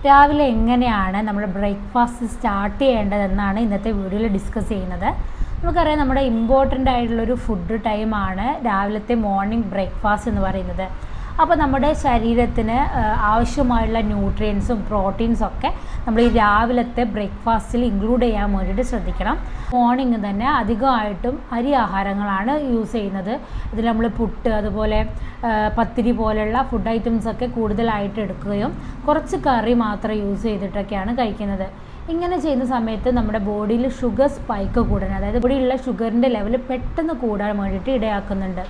രാവിലെ എങ്ങനെയാണ് നമ്മൾ ബ്രേക്ക്ഫാസ്റ്റ് സ്റ്റാർട്ട് ചെയ്യേണ്ടതെന്നാണ് ഇന്നത്തെ വീഡിയോയിൽ ഡിസ്കസ് ചെയ്യുന്നത്. നമുക്കറിയാം, നമ്മുടെ ഇമ്പോർട്ടൻ്റ് ആയിട്ടുള്ളൊരു ഫുഡ് ടൈമാണ് രാവിലത്തെ മോർണിംഗ് ബ്രേക്ക്ഫാസ്റ്റ് എന്ന് പറയുന്നത്. അപ്പോൾ നമ്മുടെ ശരീരത്തിന് ആവശ്യമായുള്ള ന്യൂട്രിയൻസും പ്രോട്ടീൻസും ഒക്കെ നമ്മൾ ഈ രാവിലത്തെ ബ്രേക്ക്ഫാസ്റ്റിൽ ഇൻക്ലൂഡ് ചെയ്യാൻ വേണ്ടിയിട്ട് ശ്രദ്ധിക്കണം. മോർണിംഗ് തന്നെ അധികമായിട്ടും അരി ആഹാരങ്ങളാണ് യൂസ് ചെയ്യുന്നത്. ഇതിൽ നമ്മൾ പുട്ട്, അതുപോലെ പത്തിരി പോലെയുള്ള ഫുഡ് ഐറ്റംസൊക്കെ കൂടുതലായിട്ട് എടുക്കുകയും കുറച്ച് കറി മാത്രം യൂസ് ചെയ്തിട്ടൊക്കെയാണ് കഴിക്കുന്നത്. ഇങ്ങനെ ചെയ്യുന്ന സമയത്ത് നമ്മുടെ ബോഡിയിൽ ഷുഗർ സ്പൈക്ക് കൂടാൻ, അതായത് ഇവിടെയുള്ള ഷുഗറിൻ്റെ ലെവൽ പെട്ടെന്ന് കൂടാൻ വേണ്ടിയിട്ട് ഇടയാക്കുന്നുണ്ട്.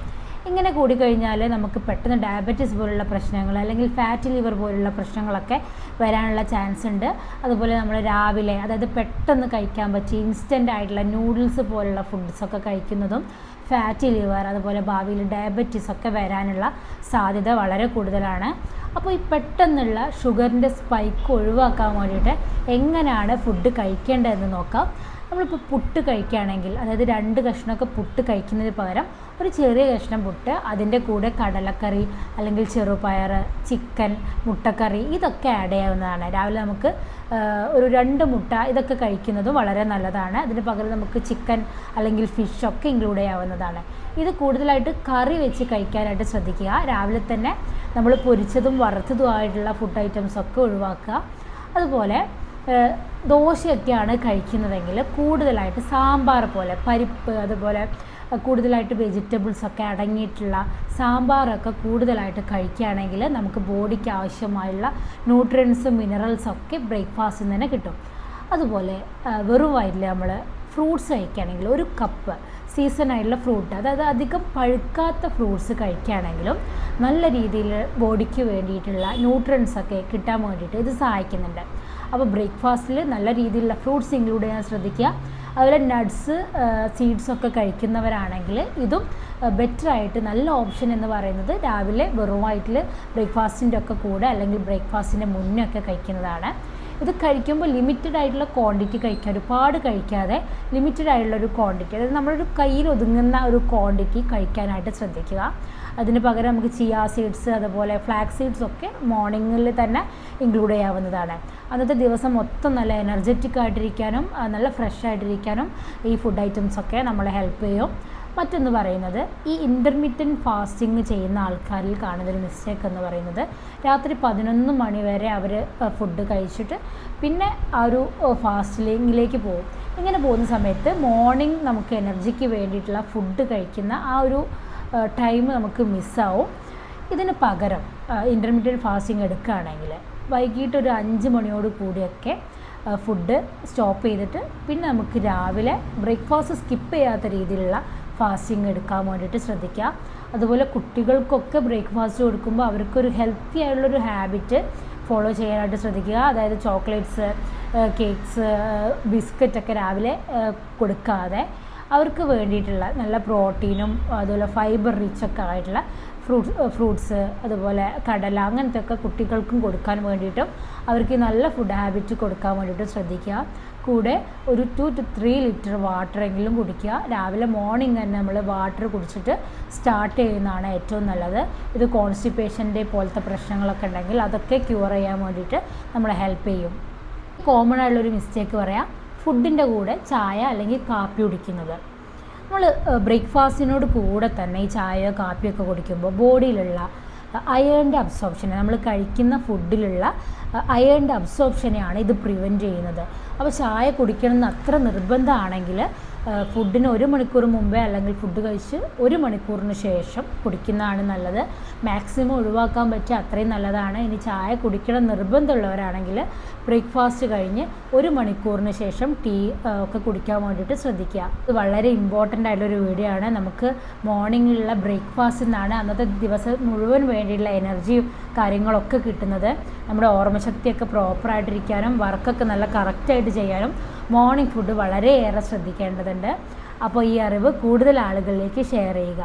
ഇങ്ങനെ കൂടിക്കഴിഞ്ഞാൽ നമുക്ക് പെട്ടെന്ന് ഡയബറ്റീസ് പോലുള്ള പ്രശ്നങ്ങൾ അല്ലെങ്കിൽ ഫാറ്റി ലിവർ പോലുള്ള പ്രശ്നങ്ങളൊക്കെ വരാനുള്ള ചാൻസ് ഉണ്ട്. അതുപോലെ നമ്മൾ രാവിലെ, അതായത് പെട്ടെന്ന് കഴിക്കാൻ പറ്റിയ ഇൻസ്റ്റൻ്റ് ആയിട്ടുള്ള നൂഡിൽസ് പോലുള്ള ഫുഡ്സൊക്കെ കഴിക്കുന്നതും ഫാറ്റി ലിവർ, അതുപോലെ ഭാവിയിൽ ഡയബറ്റീസ് ഒക്കെ വരാനുള്ള സാധ്യത വളരെ കൂടുതലാണ്. അപ്പോൾ ഈ പെട്ടെന്നുള്ള ഷുഗറിൻ്റെ സ്പൈക്ക് ഒഴിവാക്കാൻ വേണ്ടിയിട്ട് എങ്ങനെയാണ് ഫുഡ് കഴിക്കേണ്ടതെന്ന് നോക്കാം. നമ്മളിപ്പോൾ പുട്ട് കഴിക്കുകയാണെങ്കിൽ, അതായത് 2 കഷ്ണമൊക്കെ പുട്ട് കഴിക്കുന്നതിന് പകരം ഒരു ചെറിയ കഷ്ണം പുട്ട്, അതിൻ്റെ കൂടെ കടലക്കറി അല്ലെങ്കിൽ ചെറുപയർ, ചിക്കൻ, മുട്ടക്കറി ഇതൊക്കെ ആഡ് ചെയ്യാവുന്നതാണ്. രാവിലെ നമുക്ക് ഒരു 2 മുട്ട ഇതൊക്കെ കഴിക്കുന്നതും വളരെ നല്ലതാണ്. അതിന് പകരം നമുക്ക് ചിക്കൻ അല്ലെങ്കിൽ ഫിഷൊക്കെ ഇൻക്ലൂഡ് ചെയ്യാവുന്നതാണ്. ഇത് കൂടുതലായിട്ട് കറി വെച്ച് കഴിക്കാനായിട്ട് ശ്രദ്ധിക്കുക. രാവിലെ തന്നെ നമ്മൾ പൊരിച്ചതും വറുത്തതുമായിട്ടുള്ള ഫുഡ് ഐറ്റംസൊക്കെ ഒഴിവാക്കുക. അതുപോലെ ദോശയൊക്കെയാണ് കഴിക്കുന്നതെങ്കിൽ കൂടുതലായിട്ട് സാമ്പാർ പോലെ, പരിപ്പ്, അതുപോലെ കൂടുതലായിട്ട് വെജിറ്റബിൾസൊക്കെ അടങ്ങിയിട്ടുള്ള സാമ്പാറൊക്കെ കൂടുതലായിട്ട് കഴിക്കുകയാണെങ്കിൽ നമുക്ക് ബോഡിക്ക് ആവശ്യമായുള്ള ന്യൂട്രിയൻസും മിനറൽസൊക്കെ ബ്രേക്ക്ഫാസ്റ്റിൽ തന്നെ കിട്ടും. അതുപോലെ വെറും വയറ്റിൽ നമ്മൾ ഫ്രൂട്ട്സ് കഴിക്കുകയാണെങ്കിൽ ഒരു കപ്പ് സീസണായിട്ടുള്ള ഫ്രൂട്ട്, അതായത് അധികം പഴുക്കാത്ത ഫ്രൂട്ട്സ് കഴിക്കുകയാണെങ്കിലും നല്ല രീതിയിൽ ബോഡിക്ക് വേണ്ടിയിട്ടുള്ള ന്യൂട്രിയൻസൊക്കെ കിട്ടാൻ വേണ്ടിയിട്ട് ഇത് സഹായിക്കുന്നുണ്ട്. അപ്പോൾ ബ്രേക്ക്ഫാസ്റ്റിൽ നല്ല രീതിയിലുള്ള ഫ്രൂട്ട്സ് ഇൻക്ലൂഡ് ചെയ്യാൻ ശ്രദ്ധിക്കുക. അതുപോലെ നട്ട്സ്, സീഡ്സൊക്കെ കഴിക്കുന്നവരാണെങ്കിൽ ഇതും ബെറ്ററായിട്ട് നല്ല ഓപ്ഷൻ എന്ന് പറയുന്നത് രാവിലെ വെറും വയറ്റിൽ ബ്രേക്ക്ഫാസ്റ്റിൻ്റെ ഒക്കെ കൂടെ അല്ലെങ്കിൽ ബ്രേക്ക്ഫാസ്റ്റിൻ്റെ മുന്നേ ഒക്കെ കഴിക്കുന്നതാണ്. ഇത് കഴിക്കുമ്പോൾ ലിമിറ്റഡ് ആയിട്ടുള്ള ക്വാണ്ടിറ്റി കഴിക്കുക, ഒരുപാട് കഴിക്കാതെ ലിമിറ്റഡ് ആയിട്ടുള്ളൊരു ക്വാണ്ടിറ്റി, അതായത് നമ്മളൊരു കയ്യിൽ ഒതുങ്ങുന്ന ഒരു ക്വാണ്ടിറ്റി കഴിക്കാനായിട്ട് ശ്രദ്ധിക്കുക. അതിന് പകരം നമുക്ക് ചിയ സീഡ്സ്, അതുപോലെ ഫ്ലാക്സ് സീഡ്സ് ഒക്കെ മോർണിംഗിൽ തന്നെ ഇൻക്ലൂഡ് ചെയ്യാവുന്നതാണ്. അന്നത്തെ ദിവസം മൊത്തം നല്ല എനർജറ്റിക് ആയിട്ടിരിക്കാനും നല്ല ഫ്രഷ് ആയിട്ടിരിക്കാനും ഈ ഫുഡ് ഐറ്റംസൊക്കെ നമ്മളെ ഹെൽപ്പ് ചെയ്യും. മറ്റൊന്ന് പറയുന്നത്, ഈ ഇൻ്റർമീഡിയറ്റ് ഫാസ്റ്റിംഗ് ചെയ്യുന്ന ആൾക്കാരിൽ കാണുന്നൊരു മിസ്റ്റേക്ക് എന്ന് പറയുന്നത്, രാത്രി 11 മണി വരെ അവർ ഫുഡ് കഴിച്ചിട്ട് പിന്നെ ആ ഒരു ഫാസ്റ്റിങ്ങിലേക്ക് പോകും. ഇങ്ങനെ പോകുന്ന സമയത്ത് മോർണിംഗ് നമുക്ക് എനർജിക്ക് വേണ്ടിയിട്ടുള്ള ഫുഡ് കഴിക്കുന്ന ആ ഒരു ടൈം നമുക്ക് മിസ്സാവും. ഇതിന് പകരം ഇൻ്റർമീഡിയറ്റ് ഫാസ്റ്റിംഗ് എടുക്കുകയാണെങ്കിൽ വൈകിട്ട് ഒരു 5 മണിയോട് കൂടിയൊക്കെ ഫുഡ് സ്റ്റോപ്പ് ചെയ്തിട്ട് പിന്നെ നമുക്ക് രാവിലെ ബ്രേക്ക്ഫാസ്റ്റ് സ്കിപ്പ് ചെയ്യാത്ത രീതിയിലുള്ള ഫാസ്റ്റിംഗ് എടുക്കാൻ വേണ്ടിയിട്ട് ശ്രദ്ധിക്കുക. അതുപോലെ കുട്ടികൾക്കൊക്കെ ബ്രേക്ക്ഫാസ്റ്റ് കൊടുക്കുമ്പോൾ അവർക്കൊരു ഹെൽത്തി ആയിട്ടുള്ളൊരു ഹാബിറ്റ് ഫോളോ ചെയ്യാനായിട്ട് ശ്രദ്ധിക്കുക. അതായത് ചോക്ലേറ്റ്സ്, കേക്ക്സ്, ബിസ്ക്കറ്റൊക്കെ രാവിലെ കൊടുക്കാതെ അവർക്ക് വേണ്ടിയിട്ടുള്ള നല്ല പ്രോട്ടീനും അതുപോലെ ഫൈബർ റിച്ചൊക്കെ ആയിട്ടുള്ള ഫ്രൂട്ട്സ്, അതുപോലെ കടല, അങ്ങനത്തെ ഒക്കെ കുട്ടികൾക്കും കൊടുക്കാൻ വേണ്ടിയിട്ടും അവർക്ക് നല്ല ഫുഡ് ഹാബിറ്റ് കൊടുക്കാൻ വേണ്ടിയിട്ടും ശ്രദ്ധിക്കുക. കൂടെ ഒരു 2 to 3 ലിറ്റർ വാട്ടറെങ്കിലും കുടിക്കുക. രാവിലെ മോർണിംഗ് തന്നെ നമ്മൾ വാട്ടർ കുടിച്ചിട്ട് സ്റ്റാർട്ട് ചെയ്യുന്നതാണ് ഏറ്റവും നല്ലത്. ഇത് കോൺസ്റ്റിപ്പേഷൻ്റെ പോലത്തെ പ്രശ്നങ്ങളൊക്കെ ഉണ്ടെങ്കിൽ അതൊക്കെ ക്യൂർ ചെയ്യാൻ വേണ്ടിയിട്ട് നമ്മളെ ഹെൽപ്പ് ചെയ്യും. കോമൺ ആയിട്ടുള്ളൊരു മിസ്റ്റേക്ക് പറയാം, ഫുഡിൻ്റെ കൂടെ ചായ അല്ലെങ്കിൽ കാപ്പി കുടിക്കുന്നത്. നമ്മൾ ബ്രേക്ക്ഫാസ്റ്റിനോട് കൂടെ തന്നെ ഈ ചായയോ കാപ്പിയൊക്കെ കുടിക്കുമ്പോൾ ബോഡിയിലുള്ള അയേണിൻ്റെ അബ്സോർപ്ഷനെ, നമ്മൾ കഴിക്കുന്ന ഫുഡിലുള്ള അയേണിൻ്റെ അബ്സോർപ്ഷനെയാണ് ഇത് പ്രിവെൻറ്റ് ചെയ്യുന്നത്. അപ്പോൾ ചായ കുടിക്കണം എന്ന് അത്ര നിർബന്ധമാണെങ്കിൽ ഫുഡിന് 1 മണിക്കൂർ മുമ്പേ അല്ലെങ്കിൽ ഫുഡ് കഴിച്ച് 1 മണിക്കൂറിന് ശേഷം കുടിക്കുന്നതാണ് നല്ലത്. മാക്സിമം ഒഴിവാക്കാൻ പറ്റിയ അത്രയും നല്ലതാണ്. ഇനി ചായ കുടിക്കണം നിർബന്ധമുള്ളവരാണെങ്കിൽ ബ്രേക്ക്ഫാസ്റ്റ് കഴിഞ്ഞ് 1 മണിക്കൂറിന് ശേഷം ടീ ഒക്കെ കുടിക്കാൻ വേണ്ടിയിട്ട് ശ്രദ്ധിക്കുക. ഇത് വളരെ ഇമ്പോർട്ടൻ്റ് ആയിട്ടുള്ളൊരു വീഡിയോ ആണ്. നമുക്ക് മോർണിംഗിലുള്ള ബ്രേക്ക്ഫാസ്റ്റിൽ നിന്നാണ് അന്നത്തെ ദിവസം മുഴുവൻ വേണ്ടിയുള്ള എനർജിയും കാര്യങ്ങളൊക്കെ കിട്ടുന്നത്. നമ്മുടെ ഓർമ്മശക്തിയൊക്കെ പ്രോപ്പറായിട്ടിരിക്കാനും വർക്കൊക്കെ നല്ല കറക്റ്റായിട്ട് ചെയ്യാനും മോർണിംഗ് ഫുഡ് വളരെയേറെ ശ്രദ്ധിക്കേണ്ടതുണ്ട്. അപ്പോൾ ഈ അറിവ് കൂടുതൽ ആളുകളിലേക്ക് ഷെയർ ചെയ്യുക.